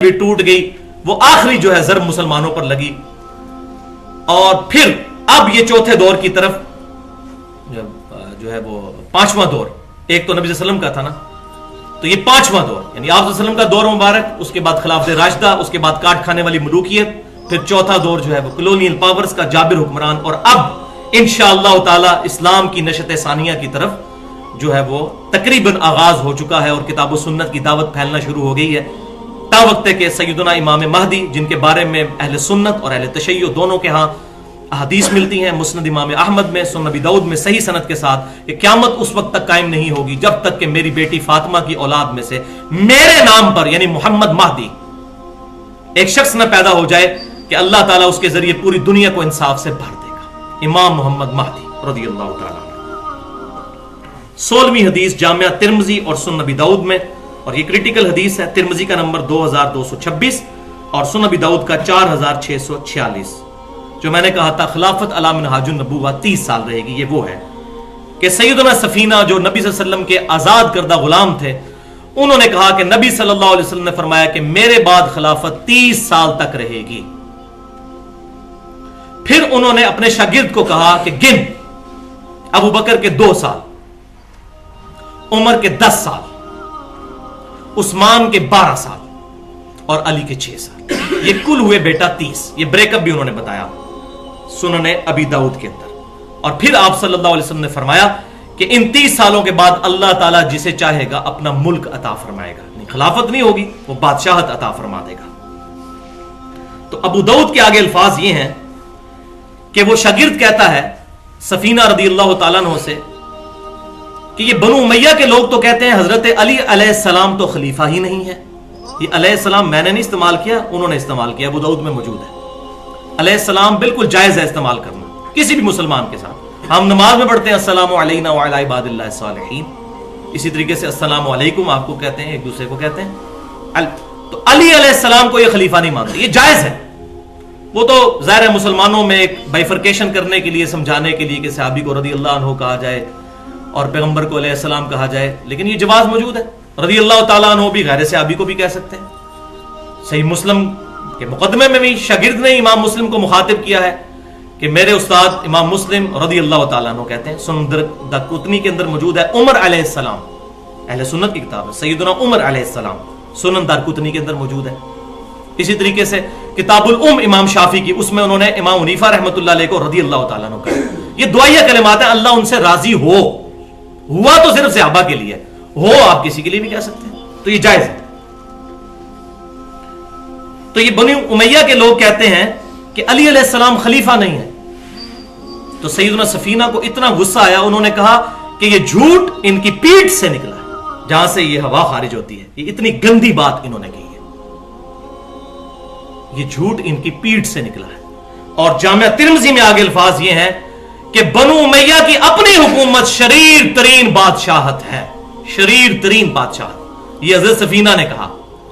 بھی ٹوٹ گئی، وہ آخری جو ہے ضرب مسلمانوں پر لگی. اور پھر اب یہ چوتھے دور کی طرف جو ہے وہ پانچواں دور، ایک تو نبی صلی اللہ علیہ وسلم کا تھا نا، تو یہ پانچواں دور یعنی آپ صلی اللہ علیہ وسلم کا دور مبارک، اس کے بعد خلافت راشدہ، اس کے بعد کاٹ کھانے والی ملوکیت، پھر چوتھا دور جو ہے وہ کلونیل پاورز کا، جابر حکمران، اور اب انشاءاللہ تعالی اسلام کی نشت ثانیہ کی طرف جو ہے وہ تقریباً آغاز ہو چکا ہے اور کتاب و سنت کی دعوت پھیلنا شروع ہو گئی ہے. تا وقت ہے کہ سیدنا امام مہدی، جن کے بارے میں اہل سنت اور اہل تشیع دونوں کے ہاں احادیث ملتی ہیں، مسند امام احمد میں، سنن نبی داؤد میں صحیح سند کے ساتھ، کہ قیامت اس وقت تک قائم نہیں ہوگی جب تک کہ میری بیٹی فاطمہ کی اولاد میں سے میرے نام پر یعنی محمد مہدی ایک شخص نہ پیدا ہو جائے کہ اللہ تعالیٰ اس کے ذریعے پوری دنیا کو انصاف سے بھر دے گا. امام محمد مہدی رضی اللہ تعالیٰ. 16ویں حدیث جامعہ ترمذی اور سنن نبی داؤد میں، اور یہ کریٹیکل حدیث ہے. ترمذی کا نمبر 2226 اور سنن نبی داؤد کا 4646. جو میں نے کہا تھا خلافت علی منہاج النبوہ 30 سال رہے گی، یہ وہ ہے کہ سیدنا سفینہ جو نبی صلی اللہ علیہ وسلم کے آزاد کردہ غلام تھے، انہوں نے کہا کہ نبی صلی اللہ علیہ وسلم نے فرمایا کہ میرے بعد خلافت 30 سال تک رہے گی. پھر انہوں نے اپنے شاگرد کو کہا کہ گن، ابو بکر کے 2 سال، عمر کے 10 سال، عثمان کے 12 سال اور علی کے 6 سال، یہ کل ہوئے بیٹا 30. یہ بریک اپ بھی انہوں نے بتایا سنن ابی داؤد کے اندر. اور پھر آپ صلی اللہ علیہ وسلم نے فرمایا کہ ان 30 سالوں کے بعد اللہ تعالیٰ جسے چاہے گا اپنا ملک عطا فرمائے گا، نہیں خلافت نہیں ہوگی، وہ بادشاہت عطا فرما دے گا. تو ابو داؤد کے آگے الفاظ یہ ہیں کہ وہ شاگرد کہتا ہے سفینہ رضی اللہ تعالیٰ عنہ سے کہ یہ بنو امیہ کے لوگ تو کہتے ہیں حضرت علی علیہ السلام تو خلیفہ ہی نہیں ہے. یہ علیہ السلام میں نے نہیں استعمال کیا، انہوں نے استعمال کیا، ابو داؤد میں موجود ہے. علیہ السلام بالکل جائز ہے استعمال کرنا کسی بھی مسلمان کے ساتھ. ہم نماز میں پڑھتے ہیں السلام علینا وعلی عباد اللہ الصالحین، اسی طریقے سے السلام علیکم آپ کو کہتے ہیں، ایک دوسرے کو کہتے ہیں. تو علی علیہ السلام کو یہ خلیفہ نہیں مانتے، یہ جائز ہے. وہ تو ظاہر ہے مسلمانوں میں ایک بائیفرکیشن کرنے کے لیے، سمجھانے کے لیے کہ صحابی کو رضی اللہ عنہ کہا جائے اور پیغمبر کو علیہ السلام کہا جائے، لیکن یہ جواز موجود ہے. رضی اللہ تعالیٰ عنہ بھی غیر صحابی کو بھی کہہ سکتے ہیں. صحیح مسلم کے مقدمے میں بھی شاگرد نے امام مسلم کو مخاطب کیا ہے کہ میرے استاد امام مسلم رضی اللہ تعالیٰ عنہ کہتے ہیں. سنن دارقطنی کے اندر موجود ہے عمر علیہ السلام، اہل سنت کی کتاب ہے، سیدنا عمر علیہ السلام سنن دارقطنی کے اندر موجود ہے. اسی طریقے سے کتاب الام امام شافعی کی، اس میں انہوں نے امام حنیفہ رحمۃ اللہ علیہ کو رضی اللہ تعالیٰ عنہ کہا. یہ دعائیہ کلمات ہیں، اللہ ان سے راضی ہوا تو صرف صحابہ کے لیے، ہو آپ کسی کے لیے بھی کہہ سکتے ہیں، تو یہ جائز ہے. تو یہ بنی امیہ کے لوگ کہتے ہیں کہ علی علیہ السلام خلیفہ نہیں ہے. تو سیدنا سفینہ کو اتنا غصہ آیا، انہوں نے کہا کہ یہ جھوٹ ان کی پیٹھ سے نکلا ہے، جہاں سے یہ ہوا خارج ہوتی ہے. یہ اتنی گندی بات انہوں نے کی ہے، یہ جھوٹ ان کی پیٹھ سے نکلا ہے. اور جامعہ ترمذی میں آگے الفاظ یہ ہیں کہ بنو امیہ کی اپنی حکومت شریر ترین بادشاہت ہے، شریر ترین بادشاہت. یہ حضرت سفینہ نے کہا،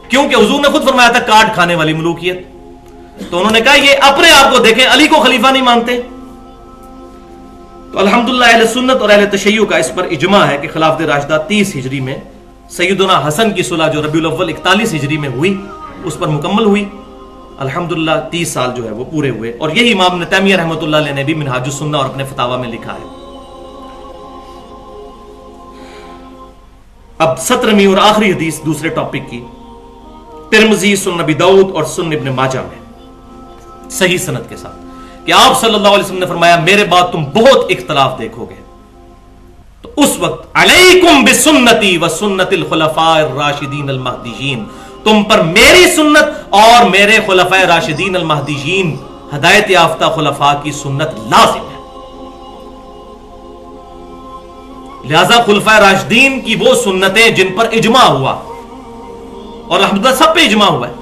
کیونکہ حضور نے خود فرمایا تھا کاٹ کھانے والی ملوکیت. تو انہوں نے کہا یہ اپنے آپ کو دیکھیں، علی کو خلیفہ نہیں مانتے. تو الحمدللہ اہل سنت اور اہل تشیع کا اس پر اجماع ہے کہ خلافت راشدہ 30 ہجری میں سیدنا حسن کی صلح جو ربیع الاول 41 ہجری میں ہوئی اس پر مکمل ہوئی. الحمدللہ 30 سال جو ہے وہ پورے ہوئے. اور یہی امام ابن تیمیہ رحمۃ اللہ علیہ نے بھی منہاج السنہ اور اپنے فتاوی میں لکھا ہے. اب 17ویں اور آخری حدیث دوسرے ٹاپک کی، ترمذی، سنن نبی داؤد اور سنن ابن ماجہ میں صحیح سند کے ساتھ کہ آپ صلی اللہ علیہ وسلم نے فرمایا میرے بعد تم بہت اختلاف دیکھو گے، تو اس وقت علیکم بسنتی وسنت الخلفاء الراشدین المہدیین، تم پر میری سنت اور میرے خلفاء راشدین المہدیین ہدایت یافتہ خلفاء کی سنت لازم ہے. لہذا خلفاء راشدین کی وہ سنتیں جن پر اجماع ہوا، اور الحمدللہ سب پہ اجماع ہوا ہے.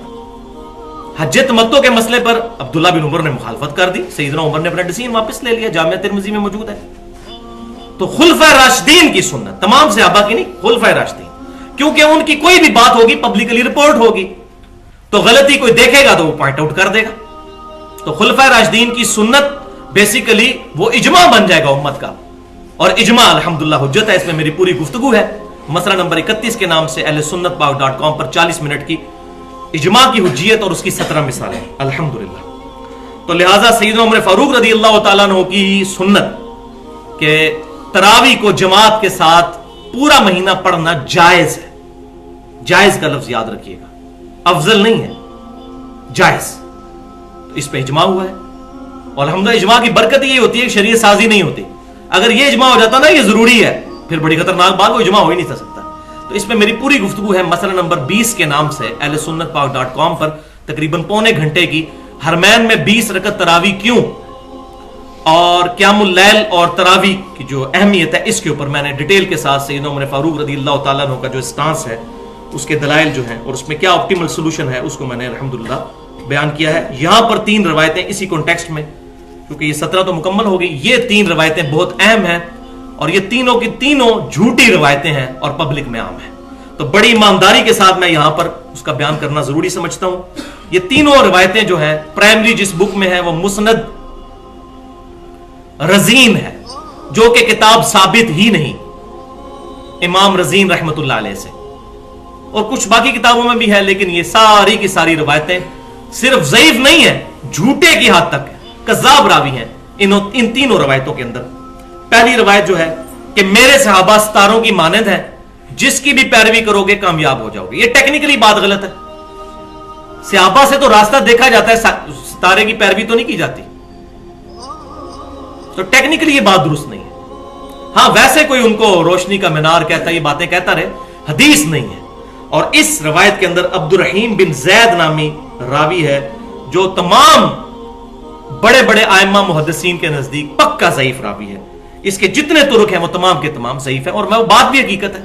حج تمتع کے مسئلے پر عبداللہ بن عمر نے مخالفت کر دی، سیدنا عمر نے اپنا ڈیسیژن واپس لے لیا، جامعہ ترمذی میں موجود ہے. تو خلفاء راشدین کی سنت، تمام صحابہ کی نہیں، خلفاء راشدین، کیونکہ ان کی کوئی بھی بات ہوگی پبلکلی رپورٹ ہوگی، تو غلطی کوئی دیکھے گا تو وہ پوائنٹ آؤٹ کر دے گا. تو خلفاء راشدین کی سنت بیسیکلی وہ اجماع بن جائے گا امت کا، اور اجماع الحمدللہ حجت ہے. اس میں میری پوری گفتگو ہے، مسئلہ نمبر 31 کے نام سے اہل سنت پاک .com پر 40 منٹ کی اجماع کی حجیت اور اس کی 17 مثالیں الحمدللہ. تو لہٰذا سیدنا عمر فاروق رضی اللہ تعالیٰ عنہ کی سنت کہ تراوی کو جماعت کے ساتھ پورا مہینہ پڑھنا جائز ہے. جائز کا لفظ یاد رکھیے گا, افضل نہیں ہے, جائز. اس پہ اجماع ہوا ہے اور الحمدللہ اجماع کی برکت یہ ہوتی ہے کہ شریعت سازی نہیں ہوتی. اگر یہ اجماع ہو جاتا نا یہ ضروری ہے, پھر بڑی خطرناک بات, وہ اجماع ہو ہی نہیں سکتا. تو اس میں میری پوری گفتگو ہے مسئلہ نمبر 20 کے نام سے اہل سنت پاک .com پر, تقریباً پونے گھنٹے کی. حرمین میں 20 رکعت تراوی کیوں اور قیام اللیل اور تراوی کی جو اہمیت ہے اس کے اوپر میں نے ڈیٹیل کے ساتھ سیدنا عمر فاروق رضی اللہ تعالیٰ عنہ کا جو اسٹانس ہے اس کے دلائل جو ہیں اور اس میں کیا آپٹیمل سولوشن ہے اس کو میں نے الحمدللہ بیان کیا ہے. یہاں پر 3 روایتیں اسی کانٹیکسٹ میں, کیونکہ یہ 17 تو مکمل ہو گئی, یہ 3 روایتیں بہت اہم ہیں اور یہ تینوں کی تینوں جھوٹی روایتیں ہیں اور پبلک میں عام ہیں. تو بڑی ایمانداری کے ساتھ میں یہاں پر اس کا بیان کرنا ضروری سمجھتا ہوں. یہ تینوں روایتیں جو ہیں پرائمری جس بک میں ہے وہ مسند رزین ہے, جو کہ کتاب ثابت ہی نہیں امام رزین رحمت اللہ علیہ سے, اور کچھ باقی کتابوں میں بھی ہے, لیکن یہ ساری کی ساری روایتیں صرف ضعیف نہیں ہیں, جھوٹے کی حد تک کذاب راوی ہیں ان تینوں روایتوں کے اندر. پہلی روایت جو ہے کہ میرے صحابہ ستاروں کی مانند ہیں, جس کی بھی پیروی کرو گے کامیاب ہو جاؤ گے. یہ ٹیکنیکلی بات غلط ہے. صحابہ سے تو راستہ دیکھا جاتا ہے, ستارے کی پیروی تو نہیں کی جاتی, تو ٹیکنیکلی یہ بات درست نہیں ہے. ہاں ویسے کوئی ان کو روشنی کا مینار کہتا ہے, یہ باتیں کہتا رہے, حدیث نہیں ہے. اور اس روایت کے اندر عبد الرحیم بن زید نامی راوی ہے جو تمام بڑے بڑے ائمہ محدثین کے نزدیک پکا ضعیف راوی ہے. اس کے جتنے طرق ہیں وہ تمام کے تمام ضعیف ہیں, اور وہ بات بھی حقیقت ہے.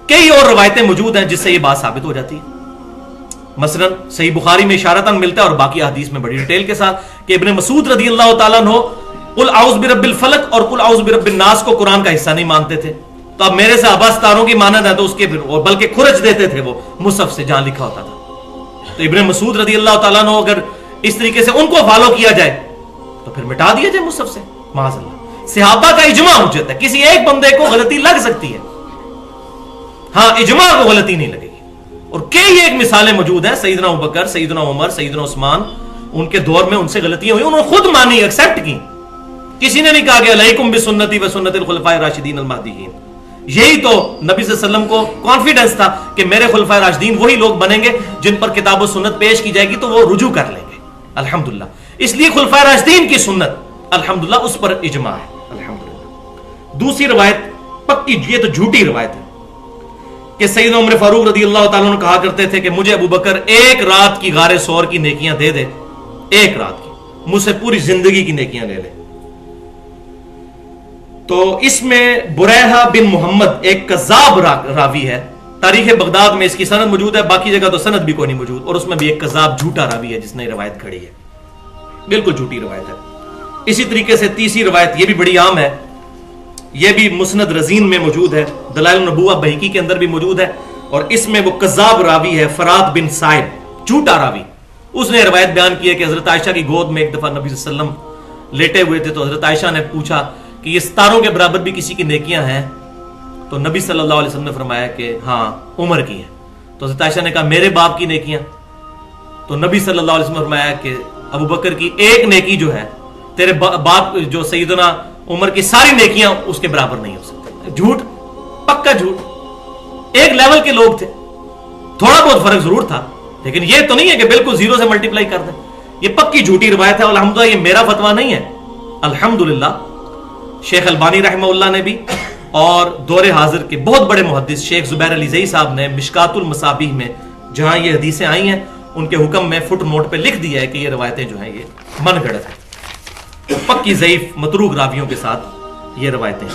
کئی اور روایتیں موجود ہیں جس سے یہ بات ثابت ہو جاتی ہے. مثلا صحیح بخاری میں اشارتاً ملتا ہے اور باقی حدیث میں بڑی ڈیٹیل کے ساتھ کہ ابن مسعود رضی اللہ تعالیٰ عنہ قل اعوذ برب الفلق اور قل اعوذ برب الناس کو قرآن کا حصہ نہیں مانتے تھے. تو اب میرے صحابہ ستاروں کی مانند ہے تو اس کے بلکہ کھرچ دیتے تھے وہ مصحف سے جہاں لکھا ہوتا تھا. تو ابن مسعود رضی اللہ تعالیٰ عنہ اگر اس طریقے سے ان کو فالو کیا جائے تو پھر مٹا دیا جائے مصحف سے, معاذ اللہ. صحابہ کا اجماع حجت ہے, کسی ایک بندے کو غلطی لگ سکتی ہے, ہاں اجماع کو غلطی نہیں لگے گی. اور کئی ایک مثالیں موجود ہیں, سیدنا ابوبکر, سیدنا عمر, سیدنا عثمان, ان کے دور میں ان سے غلطیاں ہوئی, انہوں نے خود مانی, ایکسپٹ کی. کسی نے نہیں کہا کہ علیکم بسنتی و سنت الخلفاء الراشدین المہدیین. یہی تو نبی صلی اللہ علیہ وسلم کو کانفیڈنس تھا کہ میرے خلفاء راشدین وہی لوگ بنیں گے جن پر کتاب و سنت پیش کی جائے گی تو وہ رجوع کر لیں گے الحمدللہ. اس لیے خلفاء راشدین کی سنت الحمدللہ اس پر اجماع ہے الحمدللہ. دوسری روایت پکی, یہ تو جھوٹی روایت ہے کہ سیدنا عمر فاروق رضی اللہ تعالیٰ عنہ کہا کرتے تھے کہ مجھے ابو بکر ایک رات کی غار ثور کی نیکیاں دے دے, ایک رات کی, مجھ سے پوری زندگی کی نیکیاں لے لے. تو اس میں بریحہ بن محمد ایک کذاب راوی ہے. تاریخ بغداد میں اس کی سند موجود ہے, باقی جگہ تو سند بھی کوئی نہیں موجود, اور اس میں بھی ایک کذاب جھوٹا راوی ہے جس نے روایت کھڑی ہے, بالکل جھوٹی روایت ہے. اسی طریقے سے تیسری روایت یہ بھی بڑی عام ہے, یہ بھی مسند رزین میں موجود ہے, دلائل النبوہ بہقی کے اندر بھی موجود ہے, اور اس میں وہ کذاب راوی ہے فرات بن صائب, جھوٹا راوی. اس نے روایت بیان کی ہے کہ حضرت عائشہ کی گود میں ایک دفعہ نبی صلی اللہ علیہ وسلم لیٹے ہوئے تھے, تو حضرت عائشہ نے پوچھا کہ یہ ستاروں کے برابر بھی کسی کی نیکیاں ہیں؟ تو نبی صلی اللہ علیہ وسلم نے فرمایا کہ ہاں عمر کی ہیں. تو حضرت عائشہ نے کہا میرے باپ کی نیکیاں؟ تو نبی صلی اللہ علیہ وسلم نے فرمایا کہ ابو بکر کی ایک نیکی جو ہے تیرے باپ جو سیدنا عمر کی ساری نیکیاں اس کے برابر نہیں ہو سکتی. جھوٹ, پکا جھوٹ. ایک لیول کے لوگ تھے, تھوڑا بہت فرق ضرور تھا, لیکن یہ تو نہیں ہے کہ بالکل زیرو سے ملٹیپلائی کر دیں. یہ پکی جھوٹی روایت ہے, الحمدللہ یہ میرا فتویٰ نہیں ہے. الحمدللہ شیخ البانی رحمہ اللہ نے بھی اور دور حاضر کے بہت بڑے محدث شیخ زبیر علی زئی صاحب نے مشکات المصابیح میں جہاں یہ حدیثیں آئی ہیں ان کے حکم میں فٹ نوٹ پہ لکھ دیا ہے کہ یہ روایتیں جو ہیں یہ من گھڑت ہیں, پکی ضعیف متروک راویوں کے ساتھ یہ روایتیں ہیں.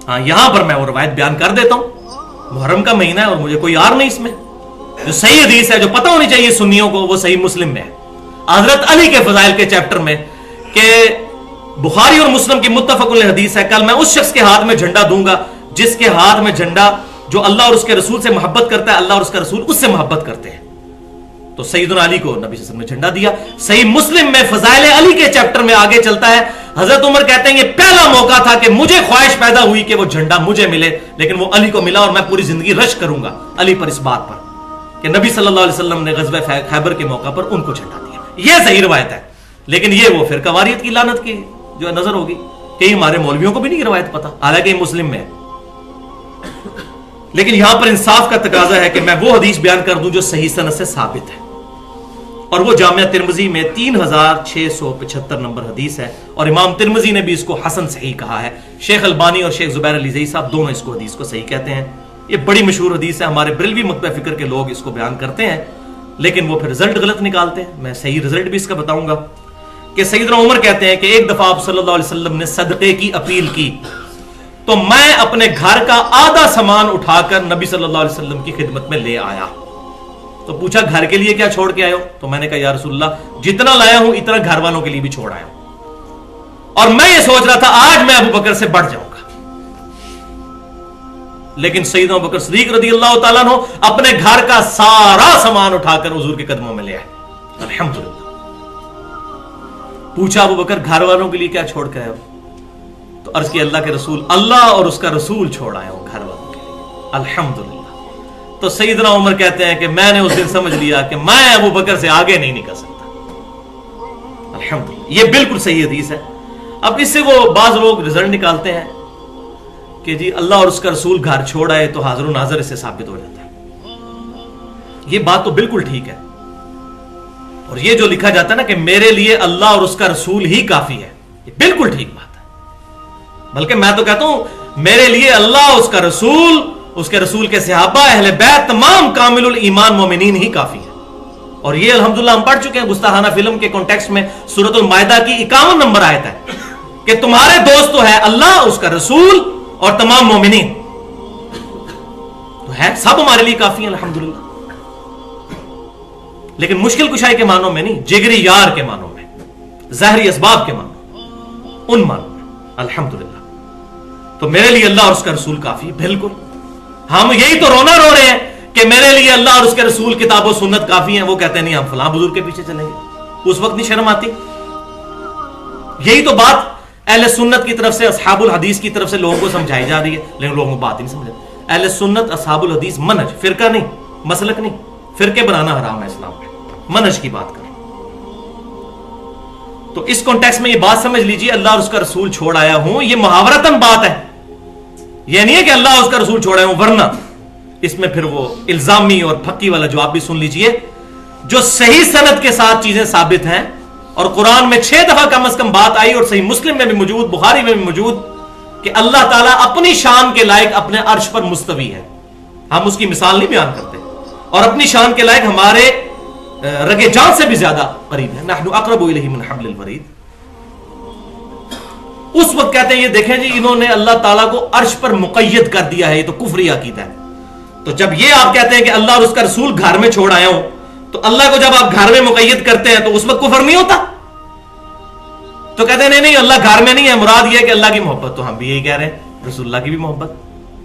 ہاں یہاں پر میں وہ روایت بیان کر دیتا ہوں. محرم کا مہینہ ہے اور مجھے کوئی یار نہیں اس میں. جو صحیح حدیث ہے جو پتہ ہونی چاہیے سنیوں کو وہ صحیح مسلم میں ہے, حضرت علی کے فضائل کے چیپٹر میں, کہ بخاری اور مسلم کی متفق علیہ حدیث ہے کل میں اس شخص کے ہاتھ میں جھنڈا دوں گا جس کے ہاتھ میں جھنڈا جو اللہ اور اس کے رسول سے محبت کرتا ہے, اللہ اور اس کا رسول اس سے محبت کرتے ہیں. تو سیدنا علی کو نبی صلی اللہ علیہ وسلم نے جھنڈا دیا. صحیح مسلم میں فضائل علی کے چیپٹر میں آگے چلتا ہے, حضرت عمر کہتے ہیں یہ پہلا موقع تھا کہ مجھے خواہش پیدا ہوئی کہ وہ جھنڈا مجھے ملے, لیکن وہ علی کو ملا اور میں پوری زندگی رش کروں گا علی پر اس بات پر کہ نبی صلی اللہ علیہ وسلم نے غزوہ خیبر کے موقع پر ان کو جھنڈا دیا. یہ صحیح روایت ہے, لیکن یہ وہ فرقہ واریت کی لعنت کی جو نظر ہوگی, کئی ہمارے مولویوں کو بھی نہیں روایت پتا, حالانکہ یہ مسلم میں ہے. لیکن یہاں پر انصاف کا تقاضا ہے کہ میں وہ حدیث بیان کر دوں جو صحیح سند سے ثابت ہے, اور وہ جامعہ ترمذی میں 3675 نمبر حدیث ہے, اور امام ترمذی نے بھی اس کو حسن صحیح کہا ہے. شیخ البانی اور شیخ زبیر علی زئی صاحب دونوں اس کو حدیث کو صحیح کہتے ہیں. یہ بڑی مشہور حدیث ہے, ہمارے بریلوی مکتبہ فکر کے لوگ اس کو بیان کرتے ہیں, لیکن وہ پھر رزلٹ غلط نکالتے ہیں. میں صحیح رزلٹ بھی اس کا بتاؤں گا کہ سیدنا عمر کہتے ہیں کہ ایک دفعہ آپ صلی اللہ علیہ وسلم نے صدقے کی اپیل کی, تو میں اپنے گھر کا آدھا سامان اٹھا کر نبی صلی اللہ علیہ وسلم کی خدمت میں لے آیا. تو پوچھا گھر کے لیے کیا چھوڑ کے آئے ہو؟ تو میں نے کہا یا رسول اللہ جتنا لایا ہوں اتنا گھر والوں کے لیے بھی چھوڑ آیا ہوں, اور میں یہ سوچ رہا تھا آج میں ابو بکر سے بڑھ جاؤں گا. لیکن سیدنا ابو بکر صدیق رضی اللہ تعالیٰ عنہ اپنے گھر کا سارا سامان اٹھا کر حضور کے قدموں میں لے آئے. الحمدللہ. پوچھا ابو بکر گھر والوں کے لیے کیا چھوڑ کے آئے ہو؟ تو عرض کی اللہ کے رسول, اللہ اور اس کا رسول چھوڑ آئے ہوں گھر والوں کے لیے. الحمدللہ. تو سیدنا عمر کہتے ہیں کہ میں نے اس دن سمجھ لیا کہ میں ابو بکر سے آگے نہیں نکل سکتا. الحمدللہ. یہ بالکل صحیح حدیث ہے. اب اس سے وہ بعض لوگ رزلٹ نکالتے ہیں کہ جی اللہ اور اس کا رسول گھر چھوڑ آئے تو حاضر و ناظر اس سے ثابت ہو جاتا ہے. یہ بات تو بالکل ٹھیک ہے, اور یہ جو لکھا جاتا ہے نا کہ میرے لیے اللہ اور اس کا رسول ہی کافی ہے, یہ بالکل ٹھیک بات ہے. بلکہ میں تو کہتا ہوں میرے لیے اللہ, اس کا رسول, اس کے رسول کے صحابہ, اہل بیت, تمام کامل الایمان مومنین ہی کافی ہے. اور یہ الحمدللہ ہم پڑھ چکے ہیں گستاخانہ فلم کے کانٹیکسٹ میں سورۃ المائدہ کی 51 نمبر آیت ہے کہ تمہارے دوست تو ہے اللہ, اس کا رسول اور تمام مومنین, تو ہے سب ہمارے لیے کافی ہیں الحمدللہ. لیکن مشکل کشائی کے معنوں میں نہیں, جگری یار کے معنوں میں, ظاہری اسباب کے معنوں, ان معنوں میں الحمدللہ. تو میرے لیے اللہ اور اس کا رسول کافی. بالکل ہم یہی تو رونا رو رہے ہیں کہ میرے لیے اللہ اور اس کے رسول کتاب و سنت کافی ہیں. وہ کہتے ہیں نہیں ہم فلاں بزرگ کے پیچھے چلیں گے. اس وقت نہیں شرم آتی؟ یہی تو بات اہل سنت کی طرف سے, اصحاب الحدیث کی طرف سے لوگوں کو سمجھائی جا رہی ہے, لیکن لوگوں کو بات ہی نہیں سمجھا. اہل سنت اصحاب الحدیث منہج, فرقہ نہیں, مسلک نہیں. فرقے بنانا حرام ہے اسلام میں, منہج کی بات کریں. تو اس کانٹیکس میں یہ بات سمجھ لیجیے اللہ اور اس کا رسول چھوڑ آیا ہوں, یہ محاورتاً بات ہے. یہ نہیں ہے کہ اللہ اور اس کا رسول چھوڑ آیا ہوں, ورنہ اس میں پھر وہ الزامی اور پھکی والا جواب بھی سن لیجئے. جو صحیح سند کے ساتھ چیزیں ثابت ہیں, اور قرآن میں 6 دفعہ کم از کم بات آئی, اور صحیح مسلم میں بھی موجود, بخاری میں بھی موجود, کہ اللہ تعالیٰ اپنی شان کے لائق اپنے عرش پر مستوی ہے. ہم اس کی مثال نہیں بیان کرتے, اور اپنی شان کے لائق ہمارے رگے جان سے بھی زیادہ قریب ہے. نحن اقرب الیہ من حبل الورید. اس وقت کہتے ہیں یہ دیکھیں جی انہوں نے اللہ تعالیٰ کو عرش پر مقید کر دیا ہے, یہ تو کفری عقیدہ ہے. تو جب یہ آپ کہتے ہیں کہ اللہ اور اس کا رسول گھر میں چھوڑ آیا ہوں, تو اللہ کو جب آپ گھر میں مقید کرتے ہیں تو اس وقت کفر نہیں ہوتا؟ تو کہتے ہیں نہیں اللہ گھر میں نہیں ہے, مراد یہ ہے کہ اللہ کی محبت. تو ہم بھی یہی کہہ رہے ہیں, رسول اللہ کی بھی محبت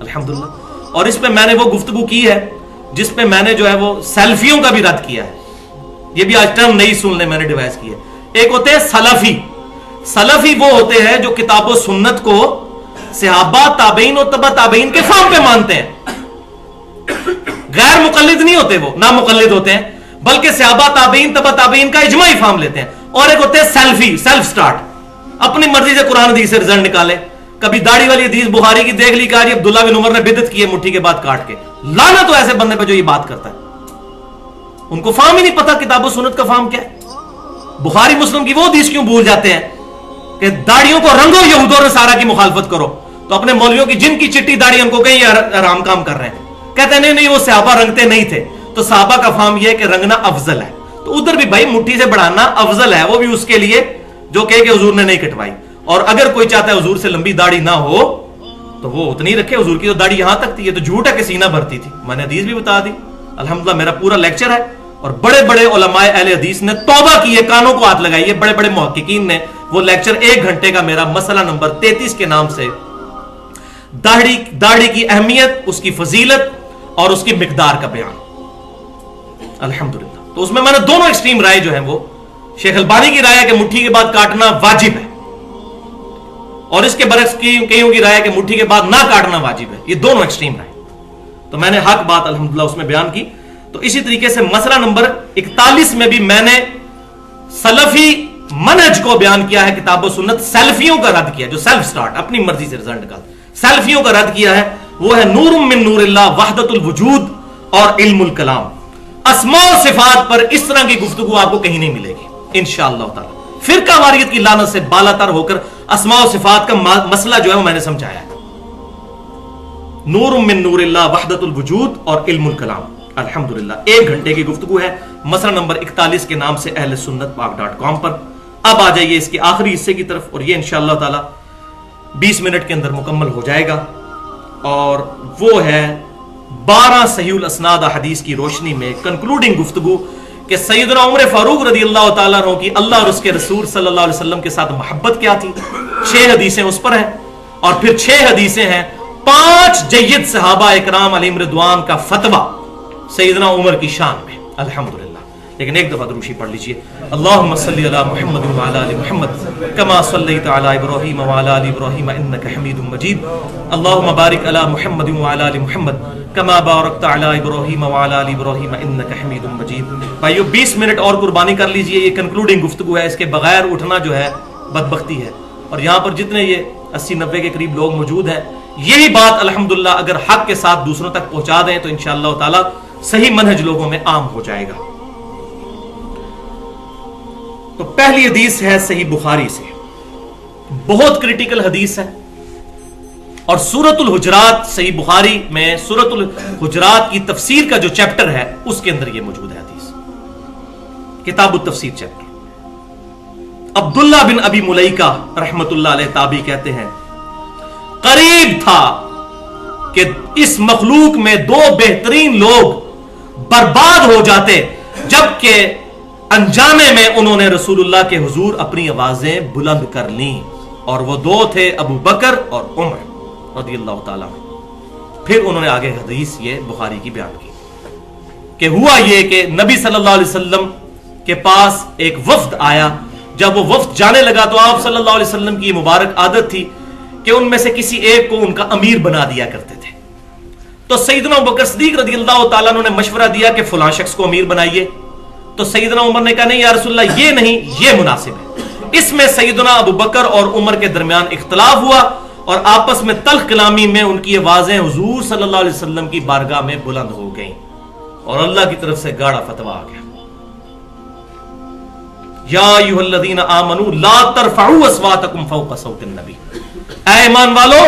الحمدللہ. اور اس پہ میں نے وہ گفتگو کی ہے جس پہ میں نے جو ہے وہ سیلفیوں کا بھی رد کیا ہے. یہ بھی آج ٹرم نہیں سن لیں, میں نے ڈیوائز کی ہے. ایک ہوتے ہیں سلفی. سلفی وہ ہوتے ہیں جو کتاب و سنت کو صحابہ, تابعین اور تبع تابعین کے فہم پہ مانتے ہیں. غیر مقلد نہیں ہوتے, وہ نہ مقلد ہوتے ہیں, بلکہ صحابہ, تابعین, تبع تابعین کا اجماعی فہم لیتے ہیں. اور ایک ہوتے ہیں سیلفی, سیلف سٹارٹ, اپنی مرضی سے قرآن حدیث سے رزلٹ نکالے. کبھی داڑھی والی حدیث بخاری کی دیکھ لی, کہا جی عبداللہ بن عمر نے بدعت کی ہے مٹھی کے بعد کاٹ کے. لعنت تو ایسے بندے پہ جو یہ بات کرتا ہے, ان کو فہم ہی نہیں پتا کتاب و سنت کا فہم کیا ہے. بخاری مسلم کی وہ حدیث کیوں بھول جاتے ہیں کہ داڑھیوں کو رنگو, یہود و نصارہ کی مخالفت کرو. تو اپنے مولویوں کی جن کی چٹی داڑھی ان کو کہیں یہ حرام کام کر رہے ہیں. کہتے ہیں نہیں وہ صحابہ رنگتے نہیں تھے. تو صحابہ کا فہم یہ ہے کہ رنگنا افضل ہے. تو ادھر بھی بھائی مٹھی سے بڑھانا افضل ہے, وہ بھی اس کے لیے جو کہ حضور نے نہیں کٹوائی. اور اگر کوئی چاہتا ہے حضور سے لمبی داڑھی نہ ہو تو وہ اتنی رکھے. حضور کی تو داڑھی یہاں تک تھی, یہ تو جھوٹ ہے کہ سینہ بھرتی تھی. میں نے حدیث بھی بتا دی الحمدللہ. میرا پورا لیکچر ہے, اور بڑے بڑے علماء اہل حدیث نے توبہ کی ہے, کانوں کو ہاتھ لگائی ہے, بڑے بڑے محققین نے وہ لیکچر 1 گھنٹے کا میرا مسئلہ نمبر 33 کے نام سے داڑھی کی اہمیت, اس کی فضیلت اور اس کی مقدار کا بیان الحمدللہ. تو اس میں میں نے دونوں ایکسٹریم رائے جو ہیں وہ شیخ البانی کی رائے ہے کہ مٹھی کے بعد کاٹنا واجب ہے، اور اس کے برعکس کئیوں کی رائے ہے کہ مٹھی کے بعد نہ کاٹنا واجب ہے. یہ دونوں ایکسٹریم رائے، تو میں نے حق بات الحمدللہ اس میں بیان کی. تو اسی طریقے سے مسئلہ نمبر 41 میں بھی میں نے سلفی منہج کو بیان کیا ہے، کتاب و سنت. سیلفیوں کا رد کیا، جو سیلف سٹارٹ اپنی مرضی سے رزلٹ کا، سیلفیوں کا رد کیا ہے. وہ ہے نور من نور اللہ، وحدت الوجود اور علم الکلام. اسماء و صفات پر اس طرح کی گفتگو آپ کو کہیں نہیں ملے گی انشاءاللہ تعالی. فرقہ واریت کی لعنت سے بالا تر ہو کر اسماء و صفات کا مسئلہ جو ہے وہ میں نے سمجھایا ہے. نور من نور اللہ، وحدت الوجود اور علم الکلام. الحمدللہ 1 گھنٹے کی گفتگو ہے مسئلہ نمبر 41 کے نام سے اہل سنت پاک.com پر. اب آ جائیے اس کے آخری حصے کی طرف، اور یہ انشاءاللہ تعالی 20 منٹ کے اندر مکمل ہو جائے گا، اور وہ ہے 12 صحیح الاسناد حدیث کی روشنی میں کنکلوڈنگ گفتگو کہ سیدنا عمر فاروق رضی اللہ تعالیٰ عنہ کی اللہ اور اس کے رسول صلی اللہ علیہ وسلم کے ساتھ محبت کیا تھی. 6 حدیثیں اس پر ہیں، اور پھر 6 حدیثیں ہیں 5 جید صحابہ اکرام علیہم رضوان کا فتویٰ سیدنا عمر کی شان میں. الحمدللہ. لیکن ایک دفعہ دروشی پڑھ لیجئے. اللہم صلی علی محمد وعلی آل محمد کما صلیت علی ابراہیم وعلی آل ابراہیم انک حمید مجید. اللہم بارک علی محمد وعلی آل محمد کما بارکت علی ابراہیم وعلی آل ابراہیم انک حمید مجید. بھائیو 20 منٹ اور قربانی کر لیجئے. یہ کنکلوڈنگ گفتگو ہے، اس کے بغیر اٹھنا جو ہے بدبختی ہے. اور یہاں پر جتنے یہ 80-90 کے قریب لوگ موجود ہیں، یہی بات الحمدللہ اگر حق کے ساتھ دوسروں تک پہنچا دیں تو انشاءاللہ تعالی صحیح منہج لوگوں میں عام ہو جائے گا. تو پہلی حدیث ہے صحیح بخاری سے، بہت کریٹیکل حدیث ہے، اور سورۃ الحجرات صحیح بخاری میں سورۃ الحجرات کی تفسیر کا جو چیپٹر ہے اس کے اندر یہ موجود ہے حدیث، کتاب التفسیر چیپٹر. عبداللہ بن ابی ملیکہ رحمت اللہ علیہ تابعی کہتے ہیں قریب تھا کہ اس مخلوق میں 2 بہترین لوگ برباد ہو جاتے، جبکہ انجامے میں انہوں نے رسول اللہ کے حضور اپنی آوازیں بلند کر لیں، اور وہ 2 تھے ابو بکر اور عمر رضی اللہ تعالیٰ عنہ. پھر انہوں نے آگے حدیث یہ بخاری کی بیان کی کہ ہوا یہ کہ نبی صلی اللہ علیہ وسلم کے پاس ایک وفد آیا. جب وہ وفد جانے لگا تو آپ صلی اللہ علیہ وسلم کی یہ مبارک عادت تھی کہ ان میں سے کسی ایک کو ان کا امیر بنا دیا کرتے تھے. تو سیدنا ابو بکر صدیق رضی اللہ تعالیٰ عنہ نے مشورہ دیا کہ فلاں شخص کو امیر بنائیے. تو سیدنا عمر نے کہا نہیں یا رسول اللہ یہ نہیں، یہ مناسب ہے. اس میں سیدنا ابو بکر اور عمر کے درمیان اختلاف ہوا، اور آپس میں تلخ کلامی میں ان کی آوازیں حضور صلی اللہ علیہ وسلم کی بارگاہ میں بلند ہو گئیں، اور اللہ کی طرف سے گاڑا فتویٰ آ گیا. یا ایھا الذین آمنوا لا ترفعوا اصواتکم فوق صوت النبی. اے ایمان والو،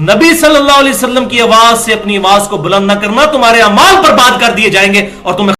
نبی صلی اللہ علیہ وسلم کی آواز سے اپنی آواز کو بلند نہ کرنا، تمہارے اعمال برباد کر دیے جائیں گے اور تمہیں